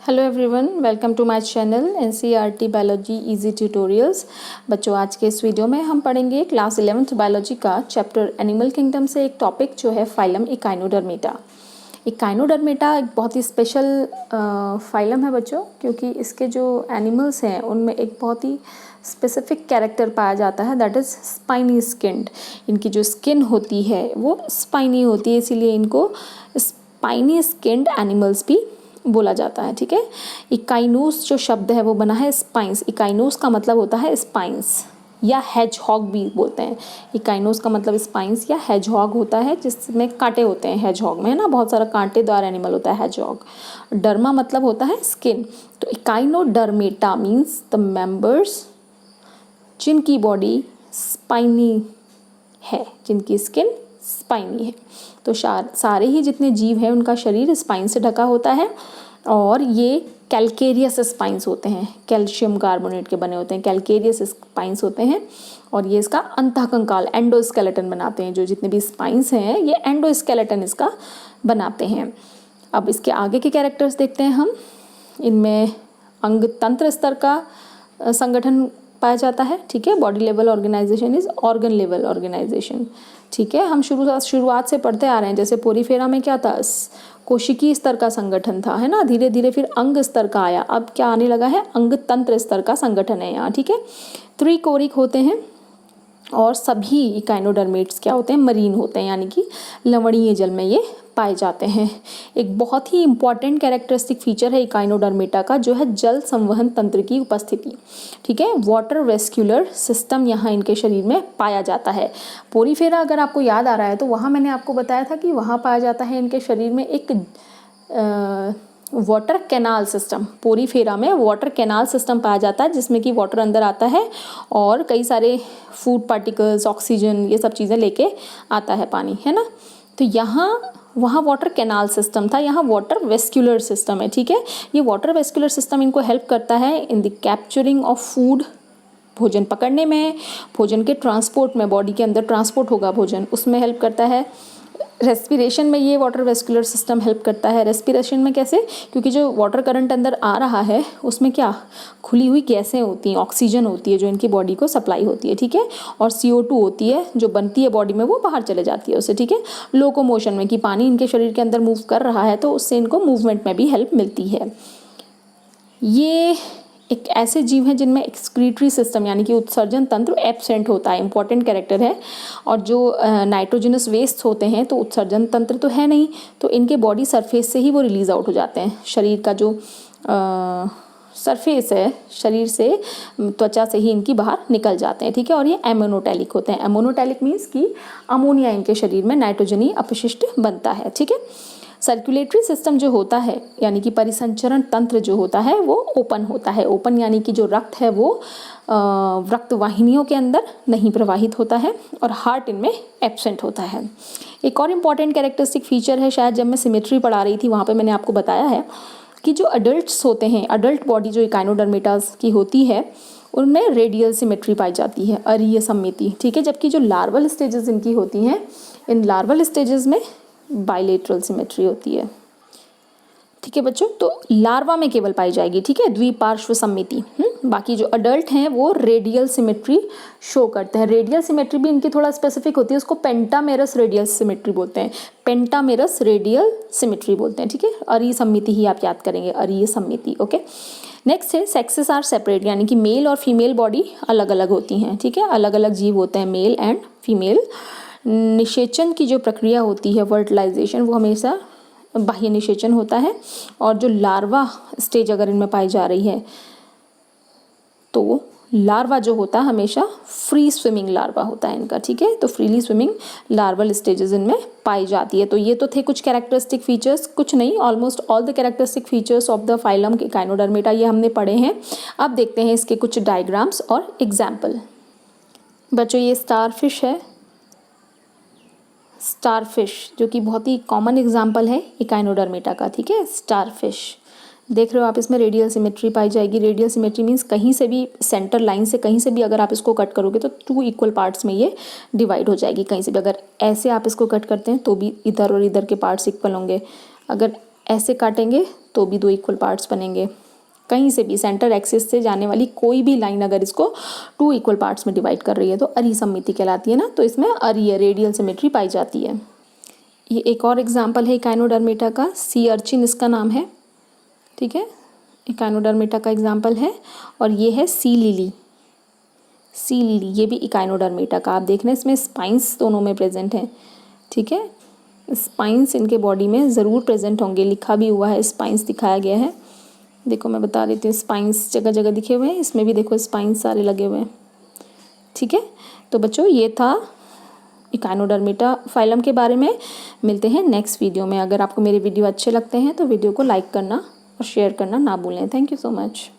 Hello everyone, welcome to my channel NCERT biology easy tutorials. बच्चों, आज के इस वीडियो में हम पढ़ेंगे क्लास 11th बायोलॉजी का चैप्टर एनिमल किंगडम से एक टॉपिक जो है फाइलम इकाइनोडर्मेटा। इकाइनोडर्मेटा एक बहुत ही स्पेशल फाइलम है बच्चों, क्योंकि इसके जो एनिमल्स हैं उनमें एक बहुत ही स्पेसिफिक कैरेक्टर पाया जाता है, दैट इज़ स्पाइनी स्किन्ड। इनकी जो स्किन होती है वो स्पाइनी होती है, इसीलिए इनको स्पाइनी स्किन्ड एनिमल्स भी बोला जाता है। ठीक है, इकाइनोस जो शब्द है वो बना है स्पाइंस। इकाइनोस का मतलब होता है स्पाइंस या हेजहॉग भी बोलते हैं। इकाइनोस का मतलब स्पाइंस या हेजहॉग होता है, जिसमें कांटे होते हैं। हेजहॉग में है ना, बहुत सारा कांटेदार एनिमल होता है हेजहॉग। डर्मा मतलब होता है स्किन। तो इकाइनोडर्मेटा मीन्स द मेंबर्स जिनकी बॉडी स्पाइनी है, जिनकी स्किन स्पाइनी है। तो सारे ही जितने जीव हैं उनका शरीर स्पाइन से ढका होता है, और ये कैल्केरियस स्पाइंस होते हैं, कैल्शियम कार्बोनेट के बने होते हैं, कैल्केरियस स्पाइंस होते हैं। और ये इसका अंतःकंकाल एंडोस्केलेटन बनाते हैं। जो जितने भी स्पाइंस हैं ये एंडोस्केलेटन इसका बनाते हैं। अब इसके आगे के कैरेक्टर्स देखते हैं हम। इनमें अंग तंत्र स्तर का संगठन पाया जाता है। ठीक है, body level organisation is organ level organisation. ठीक है, हम शुरुआत से पढ़ते आ रहे हैं। जैसे पोरीफेरा में क्या था, कोशिकीय स्तर का संगठन था, है ना। धीरे धीरे फिर अंग स्तर का आया, अब क्या आने लगा है, अंग तंत्र स्तर का संगठन है यहाँ। ठीक है, त्रिकोरिक होते हैं, और सभी इकाइनोडर्मेट्स क्या होते हैं, मरीन होते हैं, यानी कि लवणीय जल में ये पाए जाते हैं। एक बहुत ही इंपॉर्टेंट कैरेक्टरिस्टिक फीचर है इकाइनोडर्मेटा का, जो है जल संवहन तंत्र की उपस्थिति। ठीक है, वाटर वेस्क्यूलर सिस्टम यहाँ इनके शरीर में पाया जाता है। पोरीफेरा अगर आपको याद आ रहा है तो वहाँ मैंने आपको बताया था कि वहाँ पाया जाता है इनके शरीर में एक वाटर कैनाल सिस्टम। पोरीफेरा में वाटर कैनाल सिस्टम पाया जाता है, जिसमें कि वाटर अंदर आता है और कई सारे फूड पार्टिकल्स, ऑक्सीजन, ये सब चीज़ें लेके आता है पानी, है ना। तो वहाँ वाटर कैनाल सिस्टम था, यहाँ वाटर वेस्क्यूलर सिस्टम है। ठीक है, ये वाटर वेस्क्यूलर सिस्टम इनको हेल्प करता है in the capturing of food, भोजन पकड़ने में, भोजन के ट्रांसपोर्ट में, बॉडी के अंदर ट्रांसपोर्ट होगा भोजन, उसमें हेल्प करता है। रेस्पिरेशन में ये वाटर वेस्कुलर सिस्टम हेल्प करता है। रेस्पिरेशन में कैसे, क्योंकि जो वाटर करंट अंदर आ रहा है उसमें क्या खुली हुई गैसें होती हैं, ऑक्सीजन होती है जो इनकी बॉडी को सप्लाई होती है। ठीक है, और CO2 होती है जो बनती है बॉडी में, वो बाहर चले जाती है उससे। ठीक है, लोकोमोशन में कि पानी इनके शरीर के अंदर मूव कर रहा है तो उससे इनको मूवमेंट में भी हेल्प मिलती है। ये एक ऐसे जीव हैं जिनमें एक्सक्रीटरी सिस्टम यानी कि उत्सर्जन तंत्र एब्सेंट होता है, इंपॉर्टेंट कैरेक्टर है। और जो नाइट्रोजनस वेस्ट होते हैं तो उत्सर्जन तंत्र तो है नहीं, तो इनके बॉडी सरफेस से ही वो रिलीज आउट हो जाते हैं। शरीर का जो सरफेस है, शरीर से, त्वचा से ही इनकी बाहर निकल जाते हैं। ठीक है, और ये एमोनोटैलिक होते हैं। एमोनोटैलिक मीन्स कि अमोनिया इनके शरीर में नाइट्रोजनी अपशिष्ट बनता है। ठीक है, सर्कुलेटरी सिस्टम जो होता है यानी कि परिसंचरण तंत्र जो होता है वो ओपन होता है। ओपन यानी कि जो रक्त है वो रक्त वाहिनियों के अंदर नहीं प्रवाहित होता है, और हार्ट इनमें एब्सेंट होता है। एक और इम्पॉर्टेंट कैरेक्टरिस्टिक फीचर है, शायद जब मैं सिमेट्री पढ़ा रही थी वहाँ पे मैंने आपको बताया है कि जो अडल्ट्स होते हैं, अडल्ट बॉडी जो इकाइनोडर्मेटास की होती है उनमें रेडियल सिमेट्री पाई जाती है, अरीय सममिति। ठीक है, जबकि जो लार्वल स्टेजेस इनकी होती हैं, इन लार्वल स्टेजेस में बाइलेटरल सिमेट्री होती है। ठीक है बच्चों, तो लार्वा में केवल पाई जाएगी। ठीक है, द्विपार्श्व सममिति। बाकी जो अडल्ट हैं वो रेडियल सिमेट्री शो करते हैं। रेडियल सिमेट्री भी इनकी थोड़ा स्पेसिफिक होती है, उसको पेंटामेरस रेडियल सिमेट्री बोलते हैं। पेंटामेरस रेडियल सिमेट्री बोलते हैं। ठीक है, अरीय सममिति ही आप याद करेंगे, अरीय सममिति। ओके, नेक्स्ट है सेक्सेस आर सेपरेट, यानी कि मेल और फीमेल बॉडी अलग अलग होती हैं। ठीक है, अलग अलग जीव होते हैं, मेल एंड फीमेल। निषेचन की जो प्रक्रिया होती है, फर्टिलाइजेशन, वो हमेशा बाह्य निषेचन होता है। और जो लार्वा स्टेज अगर इनमें पाई जा रही है तो लार्वा जो होता है हमेशा फ्री स्विमिंग लार्वा होता है इनका। ठीक है, तो फ्रीली स्विमिंग लार्वल स्टेजेस इनमें पाई जाती है। तो ये तो थे कुछ कैरेक्टरिस्टिक फीचर्स, कुछ नहीं, almost all the characteristic features of the phylum Echinodermata ये हमने पढ़े हैं। अब देखते हैं इसके कुछ डायग्राम्स और एग्जाम्पल। बच्चों, ये स्टारफिश है, स्टारफिश जो कि बहुत ही कॉमन एग्जाम्पल है इकाइनोडर्मेटा का। ठीक है, स्टारफिश देख रहे हो आप, इसमें रेडियल सिमेट्री पाई जाएगी। रेडियल सिमेट्री मीन्स कहीं से भी, सेंटर लाइन से कहीं से भी अगर आप इसको कट करोगे तो 2 इक्वल पार्ट्स में ये डिवाइड हो जाएगी। कहीं से भी अगर ऐसे आप इसको कट करते हैं तो भी इधर और इधर के पार्ट्स इक्वल होंगे, अगर ऐसे काटेंगे तो भी 2 इक्वल पार्ट्स बनेंगे। कहीं से भी सेंटर एक्सिस से जाने वाली कोई भी लाइन अगर इसको 2 इक्वल पार्ट्स में डिवाइड कर रही है तो अरिसममिति कहलाती है ना, तो इसमें अरीय रेडियल सिमेट्री पाई जाती है। ये एक और एग्जाम्पल है इकाइनोडर्मेटा का, सी अर्चिन इसका नाम है, ठीक है, इकाइनोडर्मेटा का एग्जाम्पल है। और ये है सी लिली, सी लिली ये भी इकाइनोडर्मेटा का। आप देख रहे हैं इसमें स्पाइंस दोनों में प्रेजेंट हैं, ठीक है, स्पाइंस इनके बॉडी में ज़रूर प्रेजेंट होंगे, लिखा भी हुआ है, स्पाइंस दिखाया गया है। देखो मैं बता देती हूँ, स्पाइंस जगह जगह दिखे हुए हैं, इसमें भी देखो स्पाइंस सारे लगे हुए हैं, ठीक है। तो बच्चों ये था इकाइनोडर्मेटा फाइलम के बारे में। मिलते हैं नेक्स्ट वीडियो में। अगर आपको मेरे वीडियो अच्छे लगते हैं तो वीडियो को लाइक करना और शेयर करना ना भूलें। Thank you so much.